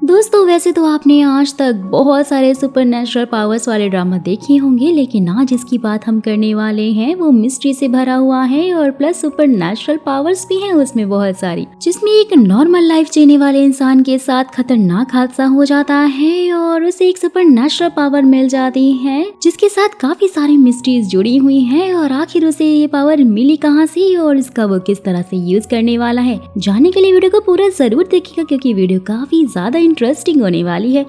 दोस्तों वैसे तो आपने आज तक बहुत सारे सुपरनैचुरल पावर्स वाले ड्रामा देखे होंगे, लेकिन आज जिसकी बात हम करने वाले हैं वो मिस्ट्री से भरा हुआ है और प्लस सुपरनैचुरल पावर्स भी हैं उसमें बहुत सारी, जिसमें एक नॉर्मल लाइफ जीने वाले इंसान के साथ खतरनाक हादसा हो जाता है और उसे एक सुपरनैचुरल पावर मिल जाती है जिसके साथ काफी सारी मिस्ट्रीज जुड़ी हुई है। और आखिर उसे ये पावर मिली कहाँ से और इसका वो किस तरह से यूज करने वाला है, जानने के लिए वीडियो को पूरा जरूर देखिएगा क्योंकि वीडियो काफी ज्यादा इंटरेस्टिंग होने वाली है।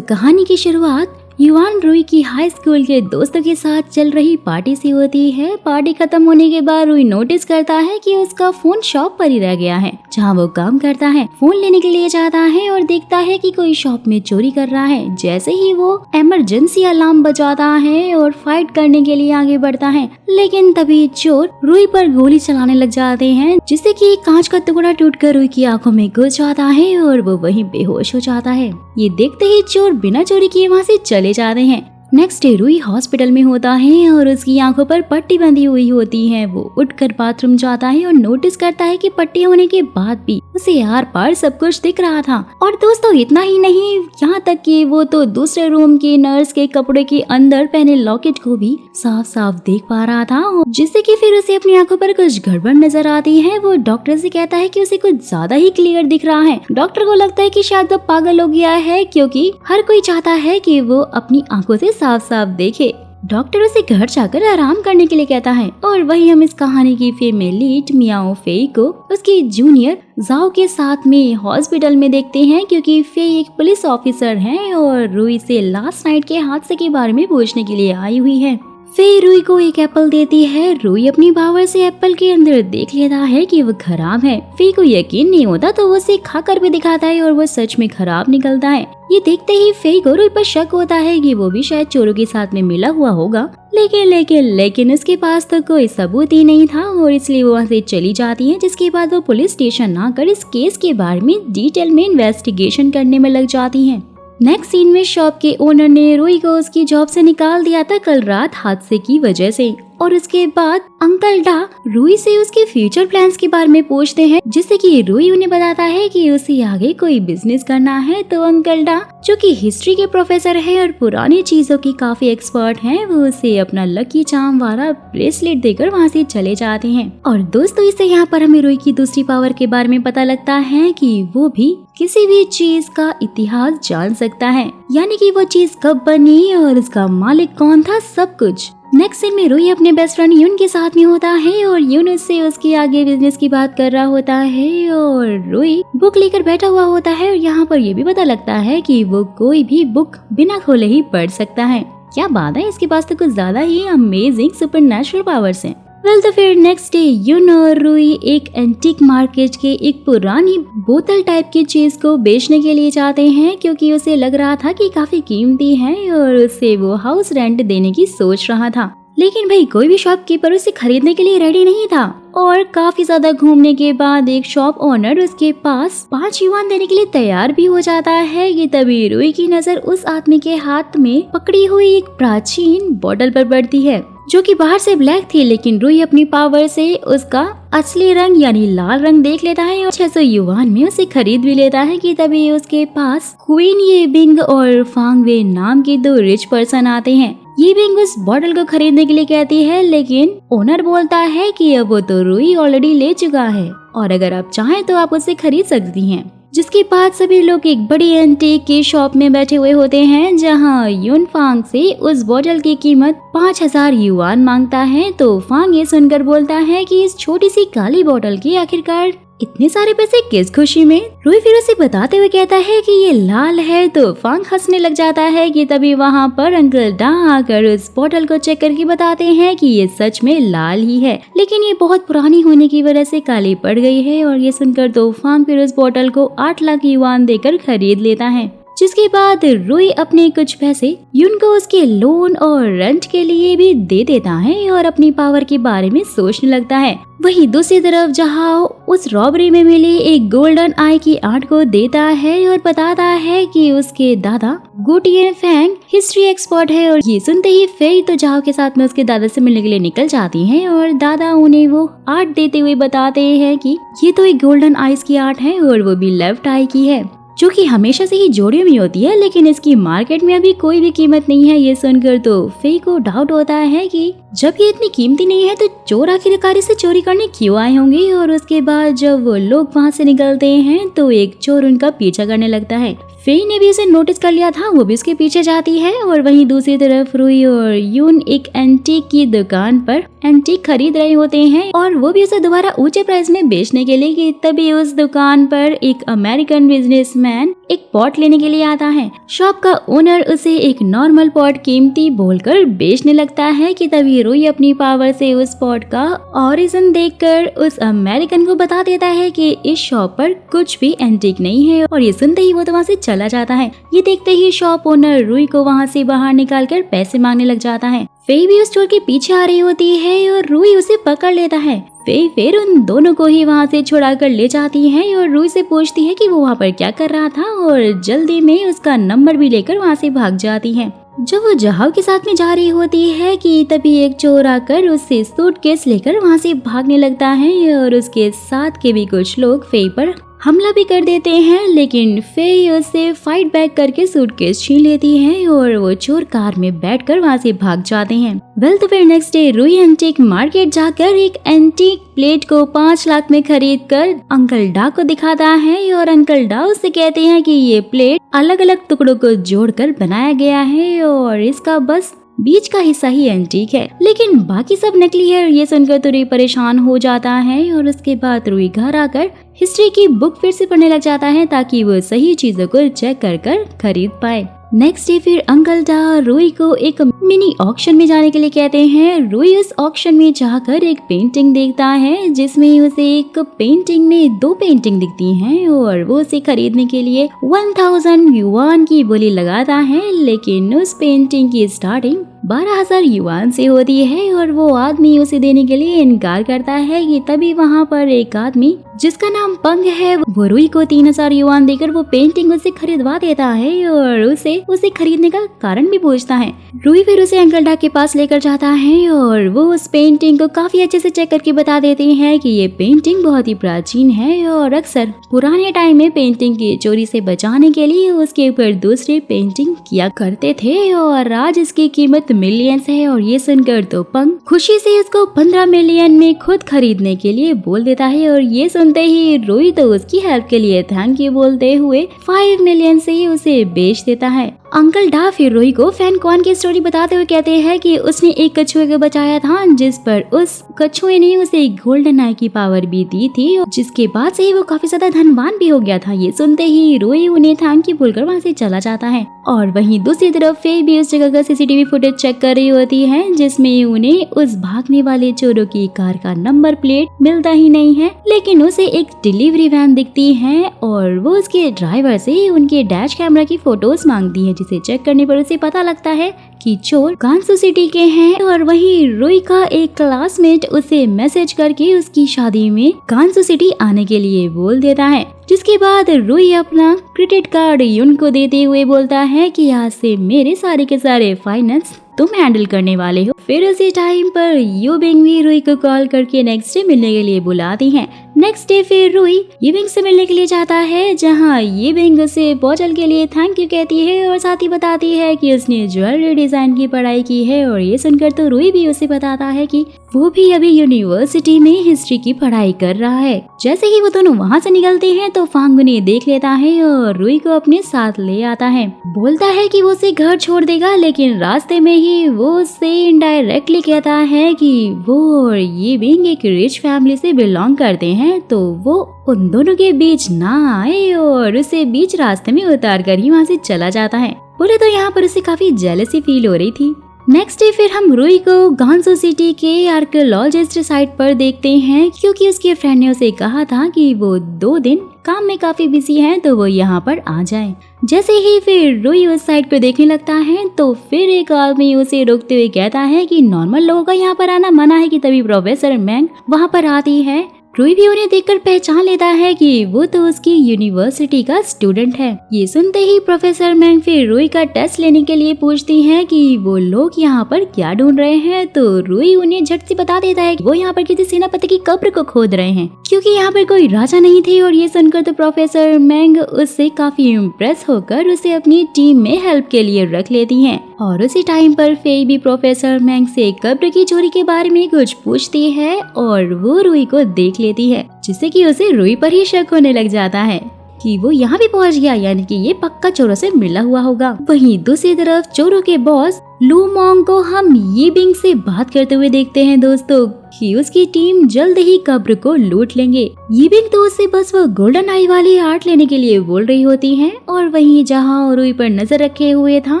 कहानी की शुरुआत युवान रुई की हाई स्कूल के दोस्तों के साथ चल रही पार्टी से होती है। पार्टी खत्म होने के बाद रुई नोटिस करता है कि उसका फोन शॉप पर ही रह गया है जहां वो काम करता है। फोन लेने के लिए जाता है और देखता है कि कोई शॉप में चोरी कर रहा है। जैसे ही वो इमरजेंसी अलार्म बजाता है और फाइट करने के लिए आगे बढ़ता है, लेकिन तभी चोर रुई पर गोली चलाने लग जाते हैं जिससे कि कांच का टुकड़ा टूटकर रुई की आंखों में घुस जाता है और वो वहीं बेहोश हो जाता है। ये देखते ही चोर बिना चोरी किए वहाँ से चले जाते हैं। नेक्स्ट डे रुई हॉस्पिटल में होता है और उसकी आंखों पर पट्टी बंधी हुई होती है। वो उठकर बाथरूम जाता है और नोटिस करता है कि पट्टी होने के बाद भी उसे आर पार सब कुछ दिख रहा था। और दोस्तों इतना ही नहीं, यहाँ तक कि वो तो दूसरे रूम के नर्स के कपड़े के अंदर पहने लॉकेट को भी साफ साफ देख पा रहा था, जिससे कि फिर उसे अपनी आंखों पर कुछ गड़बड़ नजर आती है। वो डॉक्टर से कहता है कि उसे कुछ ज्यादा ही क्लियर दिख रहा है। डॉक्टर को लगता है कि शायद वो पागल हो गया है क्योंकि हर कोई चाहता है कि वो अपनी आंखों से साफ साफ देखे। डॉक्टर उसे घर जाकर आराम करने के लिए कहता है। और वही हम इस कहानी की फीमेल लीड मियाओ फेई को उसकी जूनियर जाओ के साथ में हॉस्पिटल में देखते हैं क्योंकि फेई एक पुलिस ऑफिसर है और रुई से लास्ट नाइट के हादसे के बारे में पूछने के लिए आई हुई है। फेई रुई को एक एप्पल देती है। रुई अपनी पावर से एप्पल के अंदर देख लेता है कि वो खराब है। फेई को यकीन नहीं होता तो वो उसे खाकर भी दिखाता है और वो सच में खराब निकलता है। ये देखते ही फेई को रुई पर शक होता है कि वो भी शायद चोरों के साथ में मिला हुआ होगा, लेकिन उसके पास तो कोई सबूत ही नहीं था और इसलिए वो वहाँ से चली जाती है। जिसके बाद वो पुलिस स्टेशन आकर इस केस के बारे में डिटेल में इन्वेस्टिगेशन करने में लग जाती है। नेक्स्ट सीन में शॉप के ओनर ने रुई को उसकी जॉब से निकाल दिया था कल रात हादसे की वजह से। और उसके बाद अंकल डा रुई से उसके फ्यूचर प्लान्स के बारे में पूछते हैं, जिससे कि रुई उन्हें बताता है कि उसे आगे कोई बिजनेस करना है। तो अंकल डा जो कि हिस्ट्री के प्रोफेसर है और पुरानी चीजों की काफी एक्सपर्ट हैं, वो उसे अपना लकी चार्म वाला ब्रेसलेट देकर वहाँ से चले जाते हैं। और दोस्तों इससे यहाँ पर हमें रुई की दूसरी पावर के बारे में पता लगता है कि वो भी किसी भी चीज का इतिहास जान सकता है, यानी कि वो चीज कब बनी और उसका मालिक कौन था, सब कुछ। नेक्स्ट सीन में रुई अपने बेस्ट फ्रेंड यून के साथ में होता है और यून उससे उसकी आगे बिजनेस की बात कर रहा होता है और रुई बुक लेकर बैठा हुआ होता है। और यहाँ पर ये भी पता लगता है कि वो कोई भी बुक बिना खोले ही पढ़ सकता है। क्या बात है, इसके पास तो कुछ ज्यादा ही अमेजिंग सुपरनैचुरल पावर्स हैं। तो फिर नेक्स्ट डे यून और रुई एक एंटीक मार्केट के एक पुरानी बोतल टाइप की चीज को बेचने के लिए जाते हैं क्योंकि उसे लग रहा था कि काफी कीमती है और उसे वो हाउस रेंट देने की सोच रहा था। लेकिन भाई कोई भी शॉपकीपर उसे खरीदने के लिए रेडी नहीं था। और काफी ज्यादा घूमने के बाद एक शॉप ओनर उसके पास 5 युआन देने के लिए तैयार भी हो जाता है कि तभी रुई की नजर उस आदमी के हाथ में पकड़ी हुई एक प्राचीन बोतल पर पड़ती है जो कि बाहर से ब्लैक थी, लेकिन रुई अपनी पावर से उसका असली रंग यानी लाल रंग देख लेता है और 600 युआन में उसे खरीद भी लेता है कि तभी उसके पास क्वीन ये बिंग और फांग वे नाम के 2 रिच पर्सन आते हैं। ये बिंग उस बॉटल को खरीदने के लिए कहती है, लेकिन ओनर बोलता है कि अब वो तो रुई ऑलरेडी ले चुका है और अगर आप चाहें तो आप उसे खरीद सकती हैं। जिसके बाद सभी लोग एक बड़ी एंटीक की शॉप में बैठे हुए होते हैं जहां यून फांग से उस बोतल की कीमत 5000 युआन मांगता है। तो फांग ये सुनकर बोलता है कि इस छोटी सी काली बोतल की आखिरकार इतने सारे पैसे किस खुशी में। रुई फिर उसे बताते हुए कहता है कि ये लाल है। तो फांग हंसने लग जाता है कि तभी वहाँ पर अंकल डा आकर उस बोतल को चेक करके बताते हैं कि ये सच में लाल ही है, लेकिन ये बहुत पुरानी होने की वजह से काली पड़ गई है। और ये सुनकर तो फांग फिर उस बोतल को 8 लाख युआन देकर खरीद लेता है। जिसके बाद रुई अपने कुछ पैसे यून को उसके लोन और रेंट के लिए भी दे देता है और अपनी पावर के बारे में सोचने लगता है। वहीं दूसरी तरफ जहां उस रॉबरी में मिली एक गोल्डन आई की आर्ट को देता है और बताता है कि उसके दादा गुटियन फैंग हिस्ट्री एक्सपर्ट है। और ये सुनते ही फेई तो जाओ के साथ में उसके दादा से मिलने के लिए निकल जाती हैं और दादा उन्हें वो आर्ट देते हुए बताते हैं कि ये तो एक गोल्डन आईज की आर्ट है और वो भी लेफ्ट आई की है। जो कि हमेशा से ही जोड़ियों में होती है, लेकिन इसकी मार्केट में अभी कोई भी कीमत नहीं है। ये सुनकर तो फेई को डाउट होता है कि जब ये इतनी कीमती नहीं है तो चोर आखिरकार इसे चोरी करने क्यों आए होंगे। और उसके बाद जब वो लोग वहाँ से निकलते हैं तो एक चोर उनका पीछा करने लगता है। फेई ने भी उसे नोटिस कर लिया था, वो भी उसके पीछे जाती है। और वहीं दूसरी तरफ रूई और यून एक एंटीक की दुकान पर एंटीक खरीद रहे होते हैं और वो भी उसे दोबारा ऊंचे प्राइस में बेचने के लिए। कि तभी उस दुकान पर एक अमेरिकन बिजनेसमैन एक पॉट लेने के लिए आता है। शॉप का ओनर उसे एक नॉर्मल पॉट कीमती बोलकर बेचने लगता है। कि तभी रूई अपनी पावर से उस पॉट का ओरिजिन देखकर उस अमेरिकन को बता देता है कि इस शॉप पर कुछ भी एंटीक नहीं है। और ये सुनते ही वो तो वहाँ से चला जाता है। ये देखते ही शॉप ओनर रूई को वहाँ से बाहर निकालकर पैसे मांगने लग जाता है। फेई भी उस चोर के पीछे आ रही होती है और रूई उसे पकड़ लेता है। फेई फिर उन दोनों को ही वहाँ से छुड़ा कर ले जाती है और रूई से पूछती है कि वो वहाँ पर क्या कर रहा था और जल्दी में उसका नंबर भी लेकर वहाँ से भाग जाती है। जब वो जहाव के साथ में जा रही होती है कि तभी एक चोर आकर उससे सूटकेस लेकर वहाँ से भागने लगता है और उसके साथ के भी कुछ लोग फेई पर हमला भी कर देते हैं। लेकिन फेई उससे फाइट बैक करके सूटकेस छीन लेती है और वो चोर कार में बैठकर वहाँ से भाग जाते हैं। वेल तो फिर नेक्स्ट डे रूई एंटीक मार्केट जाकर एक एंटीक प्लेट को 5 लाख में खरीद कर अंकल डा को दिखाता है। और अंकल डा उससे कहते हैं कि ये प्लेट अलग अलग टुकड़ों को जोड़कर बनाया गया है और इसका बस बीच का हिस्सा ही एंटीक है, लेकिन बाकी सब नकली है। ये सुनकर तो रूई परेशान हो जाता है और उसके बाद रूई घर आकर हिस्ट्री की बुक फिर से पढ़ने लग जाता है ताकि वो सही चीजों को चेक कर खरीद पाए। नेक्स्ट डे फिर अंकल डा रूई को एक मिनी ऑक्शन में जाने के लिए कहते हैं। रूई उस ऑक्शन में जाकर एक पेंटिंग देखता है जिसमें उसे एक पेंटिंग में 2 पेंटिंग दिखती हैं और वो उसे खरीदने के लिए 1000 युआन की बोली लगाता है। लेकिन उस पेंटिंग की स्टार्टिंग 12,000 युआन से होती है और वो आदमी उसे देने के लिए इनकार करता है। कि तभी वहाँ पर एक आदमी जिसका नाम पंग है वो रूई को 3000 युआन देकर वो पेंटिंग उसे खरीदवा देता है और उसे खरीदने का कारण भी पूछता है। रूई फिर उसे अंकल डा के पास लेकर जाता है और वो उस पेंटिंग को काफी अच्छे से चेक करके बता देते हैं कि ये पेंटिंग बहुत ही प्राचीन है और अक्सर पुराने टाइम में पेंटिंग की चोरी से बचाने के लिए उसके ऊपर दूसरी पेंटिंग किया करते थे और आज इसकी कीमत मिलियंस है। और ये सुनकर तो पंग खुशी से इसको 15 मिलियन में खुद खरीदने के लिए बोल देता है। और ये सुनते ही रूई तो उसकी हेल्प के लिए थैंक यू बोलते हुए 5 मिलियन से ही उसे बेच देता है। अंकल डा फिर रूई को फैन कॉन की स्टोरी बताते हुए कहते हैं कि उसने एक कछुए को बचाया था जिस पर उस कछुए ने उसे गोल्डन आई की पावर भी दी थी और जिसके बाद से ही वो काफी ज्यादा धनवान भी हो गया था। ये सुनते ही रूई उन्हें थैंक यू बोलकर वहाँ से चला जाता है। और वहीं दूसरी तरफ फेई भी उस जगह का सीसीटीवी फुटेज चेक कर रही होती है जिसमें उन्हें उस भागने वाले चोरों की कार का नंबर प्लेट मिलता ही नहीं है, लेकिन उसे एक डिलीवरी वैन दिखती है और वो उसके ड्राइवर से उनके डैश कैमरा की फोटोज मांगती है जिसे चेक करने पर उसे पता लगता है कि चोर गांसू सिटी के हैं। और वहीं रूई का एक क्लासमेट उसे मैसेज करके उसकी शादी में गांसू सिटी आने के लिए बोल देता है, जिसके बाद रूई अपना क्रेडिट कार्ड यून को देते हुए बोलता है कि आज से मेरे सारे के सारे फाइनेंस तुम हैंडल करने वाले हो। फिर उसी टाइम पर यूबिंग भी रूई को कॉल करके नेक्स्ट डे मिलने के लिए बुलाती है। नेक्स्ट डे फिर रूई यूबिंग से मिलने के लिए जाता है जहां यूबिंग उसे बॉटल के लिए थैंक यू कहती है और साथ ही बताती है कि उसने ज्वेलरी डिजाइन की पढ़ाई की है। और ये सुनकर तो रूई भी उसे बताता है कि वो भी अभी यूनिवर्सिटी में हिस्ट्री की पढ़ाई कर रहा है। जैसे ही वो दोनों वहाँ से निकलते हैं तो फांग उन्हें देख लेता है और रूई को अपने साथ ले आता है। बोलता है कि वो उसे घर छोड़ देगा, लेकिन रास्ते में ही वो उससे इनडायरेक्टली कहता है कि वो और ये बीइंग एक रिच फैमिली से बिलोंग करते हैं, तो वो उन दोनों के बीच ना आए और उसे बीच रास्ते में उतार कर ही वहाँ से चला जाता है। बोले तो यहाँ पर उसे काफी जेलसी फील हो रही थी। नेक्स्ट डे फिर हम रूई को गांसू सिटी के आर्कियोलॉजिस्ट साइट पर देखते हैं क्योंकि उसके फ्रेंड ने उसे कहा था कि वो 2 दिन काम में काफी बिजी है तो वो यहाँ पर आ जाए। जैसे ही फिर रूई उस साइट पर देखने लगता है तो फिर एक आदमी उसे रोकते हुए कहता है कि नॉर्मल लोगों का यहाँ पर आना मना है। कि तभी प्रोफेसर मैंग वहाँ पर आती है रुई भी उन्हें देखकर पहचान लेता है कि वो तो उसकी यूनिवर्सिटी का स्टूडेंट है। ये सुनते ही प्रोफेसर मैंग फिर रुई का टेस्ट लेने के लिए पूछती हैं कि वो लोग यहाँ पर क्या ढूंढ रहे हैं, तो रुई उन्हें झट से बता देता है कि वो यहाँ पर किसी सेनापति की कब्र को खोद रहे हैं, क्योंकि यहाँ पर कोई राजा नहीं थे। और ये सुनकर तो प्रोफेसर मैंग उससे काफी इम्प्रेस होकर उसे अपनी टीम में हेल्प के लिए रख लेती है। और उसी टाइम पर फेई भी प्रोफेसर मैंग से कब्र की चोरी के बारे में कुछ पूछती है और वो रुई को देख लेती है, जिससे कि उसे रुई पर ही शक होने लग जाता है कि वो यहाँ भी पहुँच गया, यानी कि ये पक्का चोरों से मिला हुआ होगा। वहीं दूसरी तरफ चोरों के बॉस लू मोंग को हम यी बिंग से बात करते हुए देखते हैं दोस्तों कि उसकी टीम जल्द ही कब्र को लूट लेंगे। यी बिंग तो उससे बस वो गोल्डन आई वाली आर्ट लेने के लिए बोल रही होती है। और वहीं जहां रुई पर नजर रखे हुए था,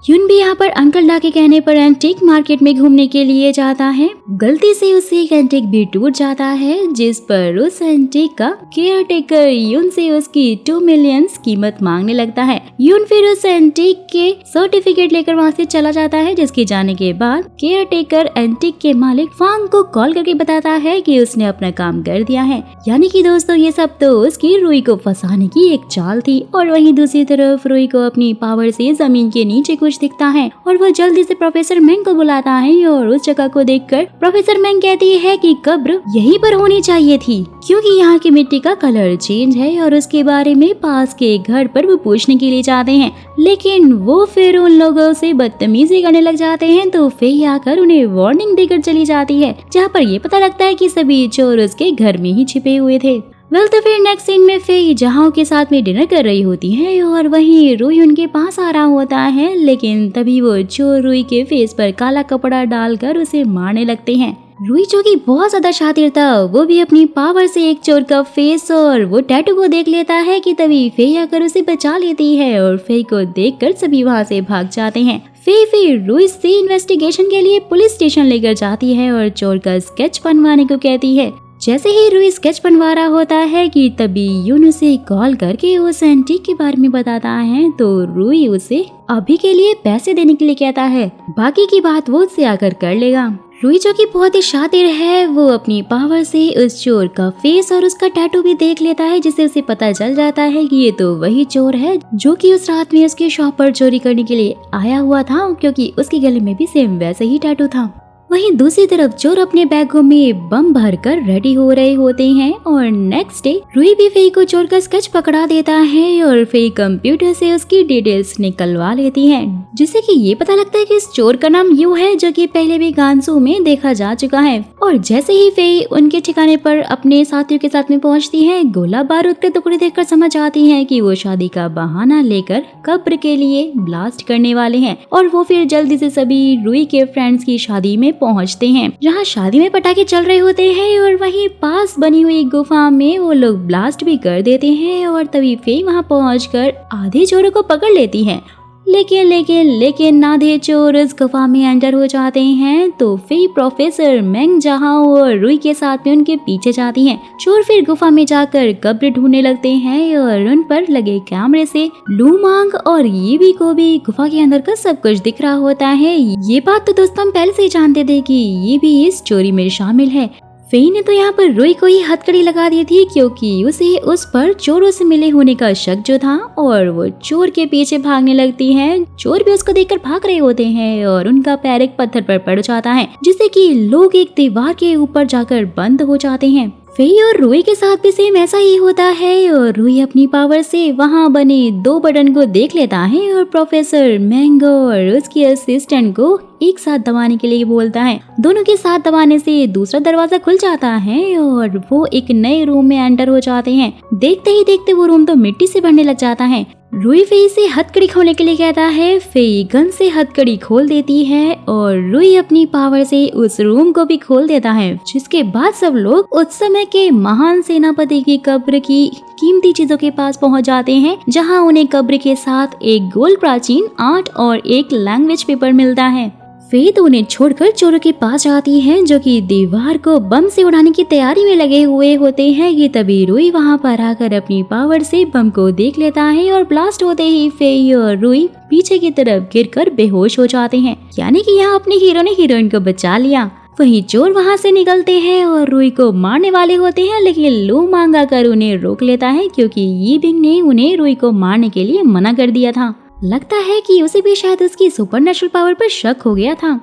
यून भी यहाँ पर अंकल डा के कहने पर एंटीक मार्केट में घूमने के लिए जाता है। गलती से उससे एक एंटीक भी टूट जाता है, जिस पर उस एंटीक का केयर टेकर यून से उसकी 2 मिलियन कीमत मांगने लगता है। यून फिर उस एंटीक के सर्टिफिकेट लेकर वहाँ से चला जाता है, जिसके जाने के बाद केयर टेकर एंटीक के मालिक फांग को कॉल करके बताता है कि उसने अपना काम कर दिया है। यानी कि दोस्तों ये सब तो उसकी रुई को फंसाने की एक चाल थी। और वहीं दूसरी तरफ रुई को अपनी पावर से जमीन के नीचे कुछ दिखता है और वो जल्दी से प्रोफेसर मैंग को बुलाता है। और उस जगह को देखकर प्रोफेसर मैंग कहती है कि कब्र यहीं पर होनी चाहिए थी, क्योंकि यहाँ की मिट्टी का कलर चेंज है। और उसके बारे में पास के घर पर वो पूछने के लिए जाते हैं, लेकिन वो फिर उन लोगों से बदतमीजी करने लग जाते हैं। तो फेई आकर उन्हें वार्निंग देकर चली जाती है, जहाँ पर ये पता लगता है कि सभी चोर उसके घर में ही छिपे हुए थे। वेल तो फिर नेक्स्ट सीन में फेई जहां के साथ में डिनर कर रही होती है और वहीं रुई उनके पास आ रहा होता है, लेकिन तभी वो चोर रुई के फेस पर काला कपड़ा डालकर उसे मारने लगते हैं। रुई जो कि बहुत ज्यादा शातिर था, वो भी अपनी पावर से एक चोर का फेस और वो टैटू को देख लेता है कि तभी फेई आकर उसे बचा लेती है। और फेई को देखकर सभी वहां से भाग जाते हैं। फेई फिर रुई से इन्वेस्टिगेशन के लिए पुलिस स्टेशन लेकर जाती है और चोर का स्केच बनवाने को कहती है। जैसे ही रुई स्केच बनवा रहा होता है कि तभी यून उसे कॉल करके उस एंटीक के बारे में बताता है। तो रुई उसे अभी के लिए पैसे देने के लिए कहता है, बाकी की बात वो उससे आकर कर लेगा। रुई जो कि बहुत ही शातिर है, वो अपनी पावर से उस चोर का फेस और उसका टैटू भी देख लेता है, जिससे उसे पता चल जाता है कि ये तो वही चोर है जो कि उस रात में उसके शॉप पर चोरी करने के लिए आया हुआ था, क्योंकि उसके गले में भी सेम वैसे ही टैटू था। वहीं दूसरी तरफ चोर अपने बैगों में बम भरकर रेडी हो रहे होते हैं। और नेक्स्ट डे रुई भी फेई को चोर का स्केच पकड़ा देता है और फेई कंप्यूटर से उसकी डिटेल्स निकलवा लेती है, जिससे कि ये पता लगता है कि इस चोर का नाम यू है, जो कि पहले भी गांसू में देखा जा चुका है। और जैसे ही फेई उनके ठिकाने पर अपने साथियों के साथ में पहुंचती है, गोला बारूद के टुकड़े देखकर समझ आती है कि वो शादी का बहाना लेकर कब्र के लिए ब्लास्ट करने वाले हैं। और वो फिर जल्दी से सभी रुई के फ्रेंड्स की शादी में पहुंचते हैं, जहां शादी में पटाखे चल रहे होते हैं। और वहीं पास बनी हुई गुफा में वो लोग ब्लास्ट भी कर देते हैं। और तभी फेई वहां पहुंचकर आधे चोरों को पकड़ लेती है, लेकिन आधे चोर उस गुफा में एंटर हो जाते हैं। तो फेई प्रोफेसर मैंग जहां और रुई के साथ में उनके पीछे जाती हैं। चोर फिर गुफा में जाकर कब्र ढूंढने लगते हैं और उन पर लगे कैमरे से लू मांग और ये भी को भी गुफा के अंदर का सब कुछ दिख रहा होता है। ये बात तो दोस्तों हम पहले से ही जानते थे कि ये भी इस चोरी में शामिल है। फेई ने तो यहाँ पर रुई को ही हथकड़ी लगा दी थी, क्योंकि उसे उस पर चोरों से मिले होने का शक जो था, और वो चोर के पीछे भागने लगती है। चोर भी उसको देखकर भाग रहे होते हैं और उनका पैर एक पत्थर पर पड़ जाता है, जिससे कि लोग एक दीवार के ऊपर जाकर बंद हो जाते हैं। फेई और रुई के साथ भी सेम ऐसा ही होता है और रुई अपनी पावर से वहां बने 2 बटन को देख लेता है और प्रोफेसर मैंग और उसकी असिस्टेंट को एक साथ दबाने के लिए बोलता है। दोनों के साथ दबाने से दूसरा दरवाजा खुल जाता है और वो एक नए रूम में एंटर हो जाते हैं। देखते ही देखते वो रूम तो मिट्टी से भरने लग जाता है। रुई फेई से हथकड़ी खोलने के लिए कहता है। फेई गन से हथकड़ी खोल देती है और रुई अपनी पावर से उस रूम को भी खोल देता है, जिसके बाद सब लोग उस समय के महान सेनापति की कब्र की कीमती चीजों के पास पहुंच जाते हैं, जहां उन्हें कब्र के साथ एक गोल्ड प्राचीन आर्ट और एक लैंग्वेज पेपर मिलता है। फेई तो उन्हें छोड़कर चोरों के पास जाती है, जो कि दीवार को बम से उड़ाने की तैयारी में लगे हुए होते हैं। कि तभी रुई वहां पर आकर अपनी पावर से बम को देख लेता है और ब्लास्ट होते ही फेई और रुई पीछे की तरफ गिरकर बेहोश हो जाते हैं। यानी कि यहाँ अपने हीरो ने हीरोइन को बचा लिया। वहीं चोर वहाँ से निकलते हैं और रुई को मारने वाले होते हैं, लेकिन लू मांग आकर उन्हें रोक लेता है क्योंकि यी बिंग ने उन्हें रुई को मारने के लिए मना कर दिया था। लगता है कि उसे भी शायद उसकी सुपरनेचुरल पावर पर शक हो गया था।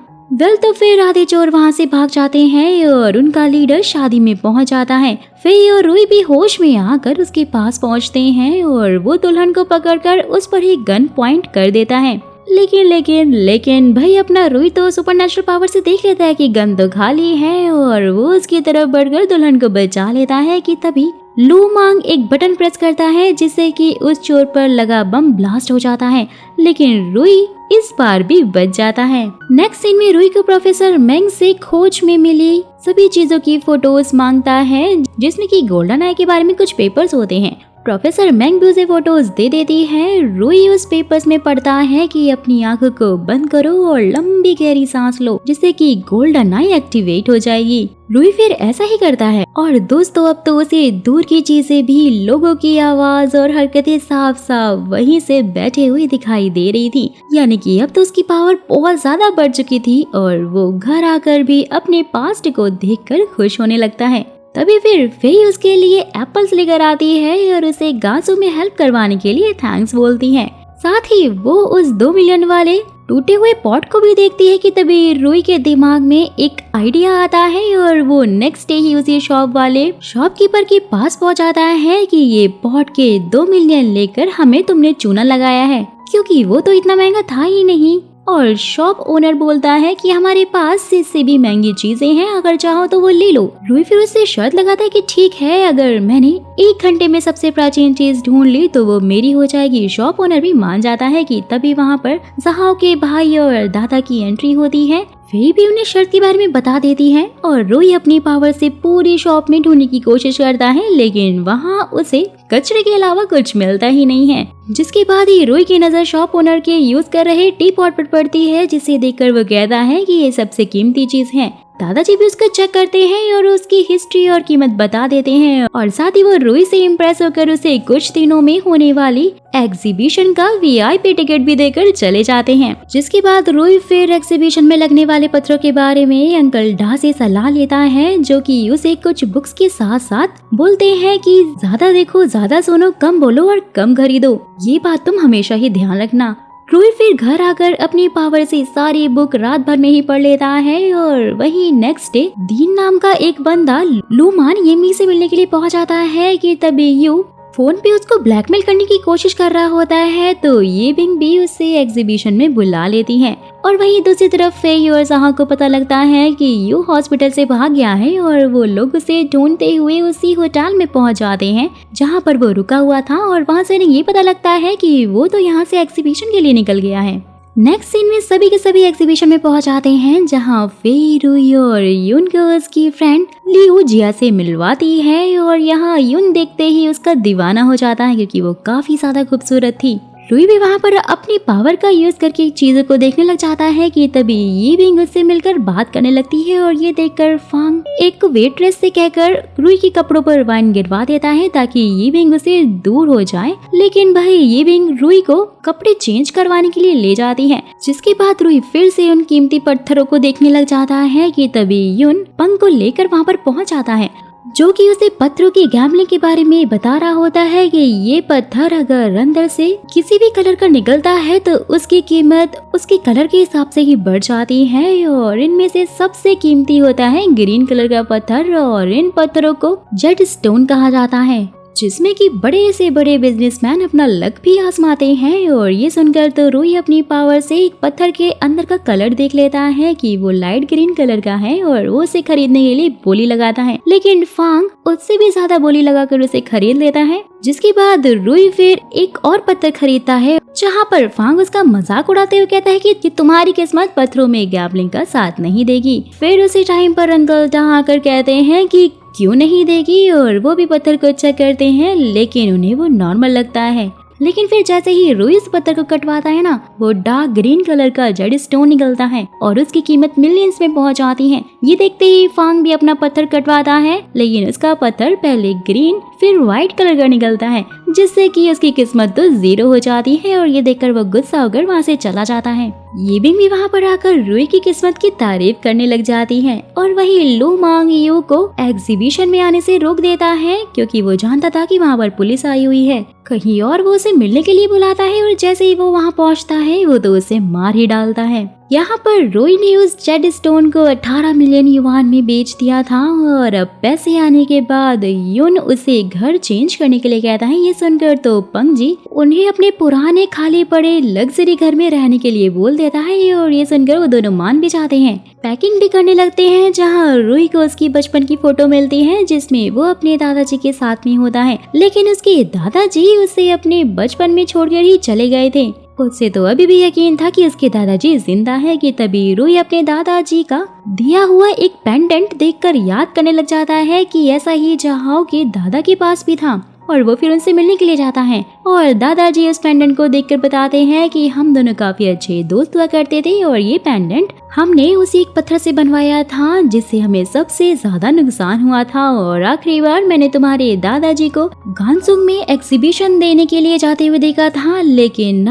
तो फिर आधे चोर वहाँ से भाग जाते हैं और उनका लीडर शादी में पहुँच जाता है। फेई और रुई भी होश में आकर उसके पास पहुँचते हैं और वो दुल्हन को पकड़कर उस पर ही गन पॉइंट कर देता है। लेकिन भाई अपना रुई तो सुपरनेचुरल पावर से देख लेता है कि गन तो खाली है और वो उसकी तरफ बढ़कर दुल्हन को बचा लेता है कि तभी लू मांग एक बटन प्रेस करता है जिससे कि उस चोर पर लगा बम ब्लास्ट हो जाता है, लेकिन रुई इस बार भी बच जाता है। नेक्स्ट सीन में रुई को प्रोफेसर मेंग से खोज में मिली सभी चीजों की फोटोज मांगता है, जिसमें कि गोल्डन आई के बारे में कुछ पेपर्स होते हैं। प्रोफेसर मेंग भी उसे फोटोज दे देती है। रुई उस पेपर्स में पढ़ता है कि अपनी आंखों को बंद करो और लंबी गहरी सांस लो, जिससे कि गोल्डन आई एक्टिवेट हो जाएगी। रुई फिर ऐसा ही करता है और दोस्तों अब तो उसे दूर की चीजें भी, लोगों की आवाज और हरकतें साफ साफ वहीं से बैठे हुए दिखाई दे रही थी। यानी कि अब तो उसकी पावर बहुत ज्यादा बढ़ चुकी थी और वो घर आकर भी अपने पास्ट को देखकर खुश होने लगता है। तभी फिर फेई उसके लिए एप्पल्स लेकर आती है और उसे गांसू में हेल्प करवाने के लिए थैंक्स बोलती है। साथ ही वो उस 2 मिलियन वाले टूटे हुए पॉट को भी देखती है कि तभी रुई के दिमाग में एक आइडिया आता है और वो नेक्स्ट डे ही उसी शॉप वाले शॉपकीपर के पास पहुंच जाता है कि ये पॉट के 2 मिलियन लेकर हमें तुमने चूना लगाया है, क्योंकि वो तो इतना महंगा था ही नहीं। और शॉप ओनर बोलता है कि हमारे पास इससे भी महंगी चीजें हैं, अगर चाहो तो वो ले लो। रुई फिर उससे शर्त लगाता है कि ठीक है, अगर मैंने 1 घंटे में सबसे प्राचीन चीज ढूंढ ली तो वो मेरी हो जाएगी। शॉप ओनर भी मान जाता है कि तभी वहाँ पर ज़हाओ के भाई और दादा की एंट्री होती है। फेई भी उन्हें शर्त के बारे में बता देती है और रुई अपनी पावर से पूरी शॉप में ढूंढने की कोशिश करता है, लेकिन वहाँ उसे कचरे के अलावा कुछ मिलता ही नहीं है। जिसके बाद ही रुई की नजर शॉप ओनर के यूज कर रहे टी पॉट पर पड़ती है, जिसे देखकर वो कहता है कि ये सबसे कीमती चीज है। दादाजी भी उसको चेक करते हैं और उसकी हिस्ट्री और कीमत बता देते हैं और साथ ही वो रुई से इम्प्रेस होकर उसे कुछ दिनों में होने वाली एग्जीबिशन का VIP टिकट भी देकर चले जाते हैं। जिसके बाद रुई फिर एग्जीबिशन में लगने वाले पत्थरों के बारे में अंकल डा से सलाह लेता है, जो कि उसे कुछ बुक्स के साथ साथ बोलते हैं कि ज्यादा देखो, ज्यादा सुनो, कम बोलो और कम खरीदो। ये बात तुम हमेशा ही ध्यान रखना। रुई फिर घर आकर अपनी पावर से सारी बुक रात भर में ही पढ़ लेता है और वही नेक्स्ट डे दीन नाम का एक बंदा लू मान येमी से मिलने के लिए पहुंच जाता है कि तभी यू फोन पे उसको ब्लैकमेल करने की कोशिश कर रहा होता है, तो ये बिंग भी उसे एग्जीबिशन में बुला लेती है। और वहीं दूसरी तरफ फेई और ज़हाओ को पता लगता है कि यू हॉस्पिटल से भाग गया है और वो लोग उसे ढूंढते हुए उसी होटल में पहुंच जाते हैं जहां पर वो रुका हुआ था और वहां से ये पता लगता है कि वो तो यहाँ से एग्जीबिशन के लिए निकल गया है। नेक्स्ट सीन में सभी के सभी एग्जीबिशन में पहुंच जाते हैं, जहां फेई रुई और यून को उसकी फ्रेंड लियू जिया से मिलवाती है और यहाँ यून देखते ही उसका दीवाना हो जाता है क्योंकि वो काफी ज्यादा खूबसूरत थी। रुई भी वहाँ पर अपनी पावर का यूज करके चीजों को देखने लग जाता है कि तभी ये बिंग उससे मिलकर बात करने लगती है और ये देखकर फांग एक वेट्रेस से कहकर रुई के कपड़ों पर वाइन गिरवा देता है ताकि ये बिंग उसे दूर हो जाए। लेकिन भाई ये बिंग रुई को कपड़े चेंज करवाने के लिए ले जाती है, जिसके बाद रुई फिर से उन कीमती पत्थरों को देखने लग जाता है कि तभी यून पंग को लेकर वहाँ पर पहुँच जाता है, जो कि उसे पत्थरों की गैम्बलिंग के बारे में बता रहा होता है कि ये पत्थर अगर अंदर से किसी भी कलर का निकलता है तो उसकी कीमत उसके कलर के हिसाब से ही बढ़ जाती है और इनमें से सबसे कीमती होता है ग्रीन कलर का पत्थर और इन पत्थरों को जेड स्टोन कहा जाता है, जिसमें कि बड़े से बड़े बिजनेसमैन अपना लक भी आजमाते हैं। और ये सुनकर तो रुई अपनी पावर से एक पत्थर के अंदर का कलर देख लेता है कि वो लाइट ग्रीन कलर का है और वो उसे खरीदने के लिए बोली लगाता है, लेकिन फांग उससे भी ज्यादा बोली लगाकर उसे खरीद लेता है। जिसके बाद रुई फिर एक और पत्थर खरीदता है, जहाँ पर फांग उसका मजाक उड़ाते हुए कहता है कि तुम्हारी किस्मत पत्थरों में गैम्बलिंग का साथ नहीं देगी। फिर उसी टाइम पर अंकल जहाँ आकर कहते हैं कि क्यों नहीं देगी और वो भी पत्थर को चेक करते हैं, लेकिन उन्हें वो नॉर्मल लगता है। लेकिन फिर जैसे ही रुई इस पत्थर को कटवाता है ना, वो डार्क ग्रीन कलर का जेड स्टोन निकलता है और उसकी कीमत मिलियंस में पहुंच जाती है। ये देखते ही फांग भी अपना पत्थर कटवाता है, लेकिन उसका पत्थर पहले ग्रीन फिर व्हाइट कलर का निकलता है, जिससे कि उसकी किस्मत तो 0 हो जाती है और ये देखकर वो गुस्सा होकर वहाँ से चला जाता है। येबिंग भी वहाँ पर आकर रुई की किस्मत की तारीफ करने लग जाती है और वही लू मांग यू को एग्जीबिशन में आने से रोक देता है क्योंकि वो जानता था कि वहाँ पर पुलिस आई हुई है। कहीं और वो उसे मिलने के लिए बुलाता है और जैसे ही वो वहाँ पहुँचता है वो तो उसे मार ही डालता है। यहाँ पर रोई ने उस जेड स्टोन को 18 मिलियन युआन में बेच दिया था और अब पैसे आने के बाद युन उसे घर चेंज करने के लिए कहता है। ये सुनकर तो पंग जी उन्हें अपने पुराने खाली पड़े लग्जरी घर में रहने के लिए बोल देता है और ये सुनकर वो दोनों मान भी जाते हैं। पैकिंग भी करने लगते हैं जहाँ रूही को उसकी बचपन की फोटो मिलती है जिसमें वो अपने दादाजी के साथ में होता है, लेकिन उसके दादाजी उसे अपने बचपन में छोड़कर ही चले गए थे। उसे तो अभी भी यकीन था कि उसके दादाजी जिंदा है कि तभी रूही अपने दादाजी का दिया हुआ एक पेंडेंट देखकर याद करने लग जाता है कि ऐसा ही जहाओ के दादा के पास भी था और वो फिर उनसे मिलने के लिए जाता है और दादाजी उस पेंडेंट को देखकर बताते हैं कि हम दोनों काफी अच्छे दोस्त हुआ करते थे और ये पेंडेंट हमने उसी एक पत्थर से बनवाया था जिससे हमें सबसे ज्यादा नुकसान हुआ था और आखिरी बार मैंने तुम्हारे दादाजी को गानसुंग में एग्जीबिशन देने के लिए जाते हुए देखा था, लेकिन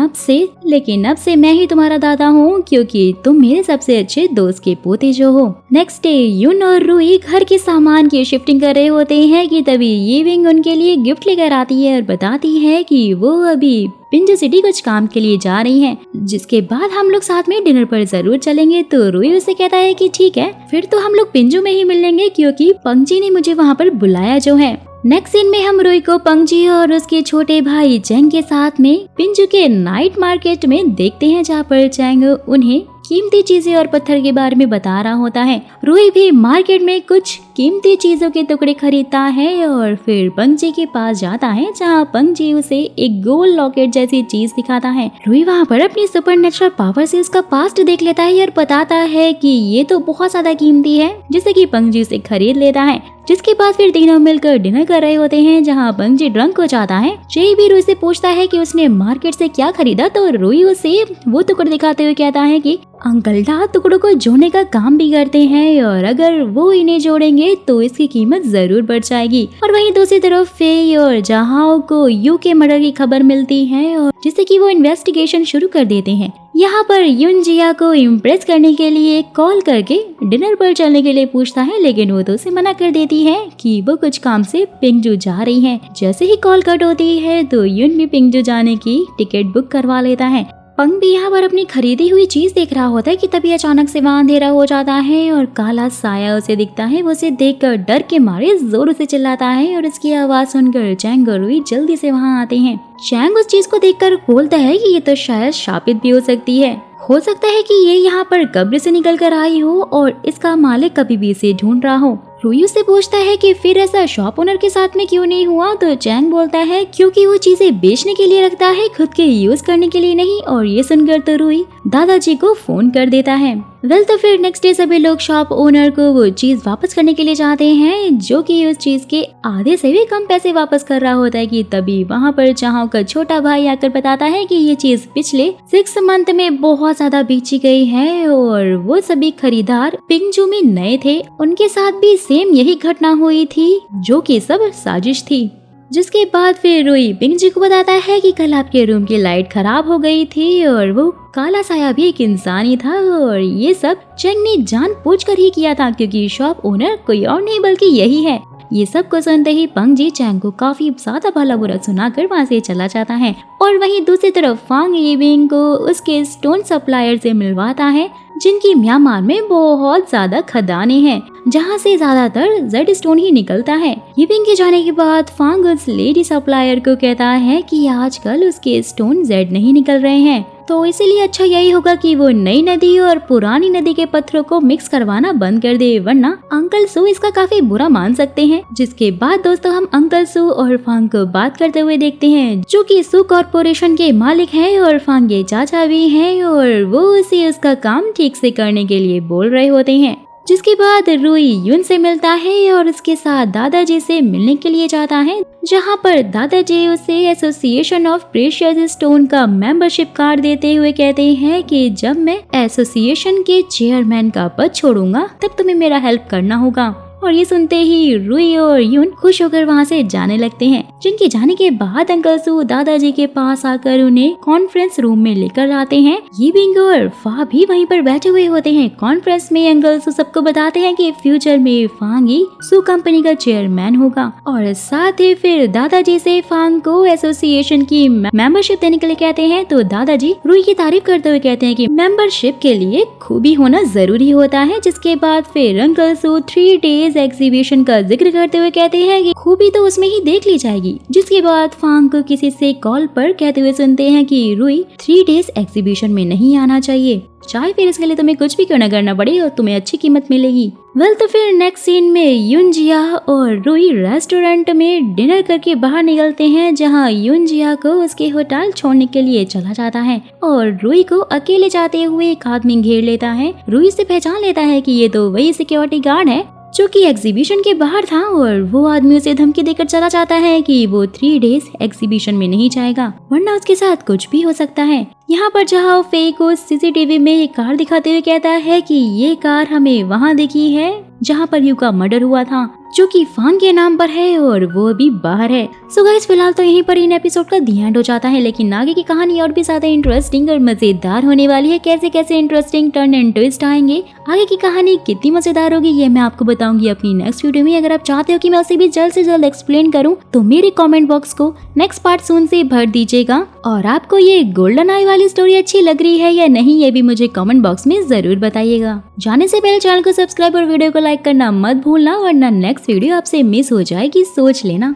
अब से मैं ही तुम्हारा दादा हूँ क्योंकि तुम मेरे सबसे अच्छे दोस्त के पोते जो हो। नेक्स्ट डे युन और रूही घर के सामान की शिफ्टिंग कर रहे होते हैं कि तभी येबिंग उनके लिए गिफ्ट लेकर आती है और बताती है कि वो अभी पिंजू सिटी कुछ काम के लिए जा रही हैं, जिसके बाद हम लोग साथ में डिनर पर जरूर चलेंगे। तो रूही उसे कहता है कि ठीक है, फिर तो हम लोग पिंजू में ही मिल लेंगे क्योंकि पंगजी ने मुझे वहाँ पर बुलाया जो है। नेक्स्ट सीन में हम रूही को पंगजी और उसके छोटे भाई चैंग के साथ में पिंजू के नाइट मार्केट में देखते हैं जहाँ पर चैंग उन्हें कीमती चीजें और पत्थर के बारे में बता रहा होता है। रूही भी मार्केट में कुछ कीमती चीजों के टुकड़े खरीदता है और फिर पंगजी के पास जाता है जहाँ पंगजी उसे एक गोल्ड लॉकेट जैसी चीज दिखाता है। रूही वहाँ पर अपनी सुपरनेचुरल पावर से उसका पास्ट देख लेता है और बताता है कि ये तो बहुत ज्यादा कीमती है, जिससे कि पंगजी उसे खरीद लेता है। जिसके बाद फिर तीनों मिलकर डिनर कर रहे होते हैं जहाँ पंगजी ड्रंक हो जाता है। चे भी रूही से पूछता है कि उसने मार्केट से क्या खरीदा तो रूही उसे वो टुकड़े दिखाते हुए कहता है कि अंकल डा टुकड़ों को जोड़ने का काम भी करते हैं और अगर वो इन्हें जोड़ेंगे तो इसकी कीमत जरूर बढ़ जाएगी। और वहीं दूसरी तरफ फेई और जहाओ को यू के मर्डर की खबर मिलती है और जिससे कि वो इन्वेस्टिगेशन शुरू कर देते हैं। यहाँ पर युन जिया को इम्प्रेस करने के लिए कॉल करके डिनर पर चलने के लिए पूछता है, लेकिन वो तो उसे मना कर देती है कि वो कुछ काम से पिंगजू जा रही है। जैसे ही कॉल कट होती है तो युन भी पिंगजू जाने की टिकट बुक करवा लेता है। पंग भी यहाँ पर अपनी खरीदी हुई चीज देख रहा होता है कि तभी अचानक से वहाँ अंधेरा हो जाता है और काला साया उसे दिखता है। वो उसे देखकर डर के मारे जोर से चिल्लाता है और इसकी आवाज सुनकर चैंग और रूही जल्दी से वहाँ आते हैं। चैंग उस चीज को देखकर बोलता है कि ये तो शायद शापित भी हो सकती है। हो सकता है कि ये यहाँ पर कब्र से निकल कर आई हो और इसका मालिक कभी भी इसे ढूंढ रहा हो। रूही उससे पूछता है कि फिर ऐसा शॉप ओनर के साथ में क्यों नहीं हुआ तो चैंग बोलता है क्योंकि वो चीजें बेचने के लिए रखता है, खुद के यूज करने के लिए नहीं। और ये सुनकर तो रूही दादाजी को फोन कर देता है। वेल तो फिर नेक्स्ट डे सभी लोग शॉप ओनर को वो चीज वापस करने के लिए जाते हैं जो कि उस चीज के आधे से भी कम पैसे वापस कर रहा होता है कि तभी वहाँ पर जहां का छोटा भाई आकर बताता है कि ये चीज पिछले 6 मंथ में बहुत ज्यादा बेची गई है और वो सभी खरीदार पिंगजू में नए थे, उनके साथ भी सेम यही घटना हुई थी जो कि सब साजिश थी। जिसके बाद फिर रूही पिंगजी को बताता है कि कल आपके रूम की लाइट खराब हो गई थी और वो काला साया भी एक इंसान ही था और ये सब चैंग ने जानबूझकर ही किया था क्योंकि शॉप ओनर कोई और नहीं बल्कि यही है। ये सब को सुनते ही पंगजी चैंग को काफी ज्यादा भला बुरा सुनाकर वहाँ से चला जाता है और वहीं दूसरी तरफ फांग येबिंग को उसके स्टोन सप्लायर से मिलवाता है जिनकी म्यांमार में बहुत ज्यादा खदानें हैं जहाँ से ज्यादातर जेड स्टोन ही निकलता है। येबिंग के जाने के बाद फांग उस लेडी सप्लायर को कहता है कि आजकल उसके स्टोन जेड नहीं निकल रहे हैं तो इसीलिए अच्छा यही होगा कि वो नई नदी और पुरानी नदी के पत्थरों को मिक्स करवाना बंद कर दे, वरना अंकल सू इसका काफी बुरा मान सकते हैं। जिसके बाद दोस्तों हम अंकल सू और फांग को बात करते हुए देखते हैं जो कि सू कॉर्पोरेशन के मालिक हैं और फांग के चाचा भी हैं और वो उसे उसका काम ठीक से करने के लिए बोल रहे होते हैं। जिसके बाद रूही युन से मिलता है और उसके साथ दादाजी से मिलने के लिए जाता है जहां पर दादाजी उसे एसोसिएशन ऑफ प्रेशियस स्टोन का मेंबरशिप कार्ड देते हुए कहते हैं कि जब मैं एसोसिएशन के चेयरमैन का पद छोड़ूंगा तब तुम्हें मेरा हेल्प करना होगा। और ये सुनते ही रुई और यून खुश होकर वहाँ से जाने लगते हैं। जिनके जाने के बाद अंकल सू दादाजी के पास आकर उन्हें कॉन्फ्रेंस रूम में लेकर आते हैं। ये बिंग और फा भी वहीं पर बैठे हुए होते हैं। कॉन्फ्रेंस में अंकल सू सबको बताते हैं कि फ्यूचर में फांग ही सू कंपनी का चेयरमैन होगा और साथ ही फिर दादाजी से फांग को एसोसिएशन की मेंबरशिप देने के लिए कहते हैं। तो दादाजी रुई की तारीफ करते हुए कहते हैं कि मेंबरशिप के लिए खूबी होना जरूरी होता है। जिसके बाद फिर अंकल सू 3 डेज एग्जीबिशन का जिक्र करते हुए कहते हैं कि खूबी तो उसमें ही देख ली जाएगी। जिसके बाद फांग को किसी से कॉल पर कहते हुए सुनते हैं कि रुई 3 डेज एग्जीबिशन में नहीं आना चाहिए, चाहे फिर इसके लिए तुम्हें कुछ भी करना पड़े और तुम्हें अच्छी कीमत मिलेगी। तो फिर नेक्स्ट सीन में युनजिया और रुई रेस्टोरेंट में डिनर करके बाहर निकलते हैं, जहां युनजिया को उसके होटल छोड़ने के लिए चला जाता है और रुई को अकेले जाते हुए एक आदमी घेर लेता है। रुई से पहचान लेता है कि ये तो वही सिक्योरिटी गार्ड है जो कि एग्जीबिशन के बाहर था और वो आदमी उसे धमकी देकर चला जाता है कि वो 3 डेज एग्जीबिशन में नहीं जाएगा वरना उसके साथ कुछ भी हो सकता है। यहाँ पर जहाँ फे को सीसीटीवी में एक कार दिखाते हुए कहता है कि ये कार हमें वहाँ दिखी है जहाँ पर यू का मर्डर हुआ था, जो कि फांग के नाम पर है और वो अभी बाहर है। सो गाइस फिलहाल तो यहीं पर इन एपिसोड का दी एंड हो जाता है, लेकिन आगे की कहानी और भी ज्यादा इंटरेस्टिंग और मजेदार होने वाली है। कैसे कैसे इंटरेस्टिंग टर्न एंड ट्विस्ट आएंगे, आगे की कहानी कितनी मजेदार होगी, ये मैं आपको बताऊंगी अपनी नेक्स्ट वीडियो में। अगर आप चाहते हो कि मैं उसे भी जल्द से जल्द एक्सप्लेन करूं तो मेरे कमेंट बॉक्स को नेक्स्ट पार्ट सून से भर दीजिएगा। और आपको ये गोल्डन आई वाली स्टोरी अच्छी लग रही है या नहीं, ये भी मुझे कमेंट बॉक्स में जरूर बताइएगा। जाने से पहले चैनल को सब्सक्राइब और वीडियो को लाइक करना मत भूलना, वरना नेक्स्ट वीडियो आपसे मिस हो जाएगी, सोच लेना।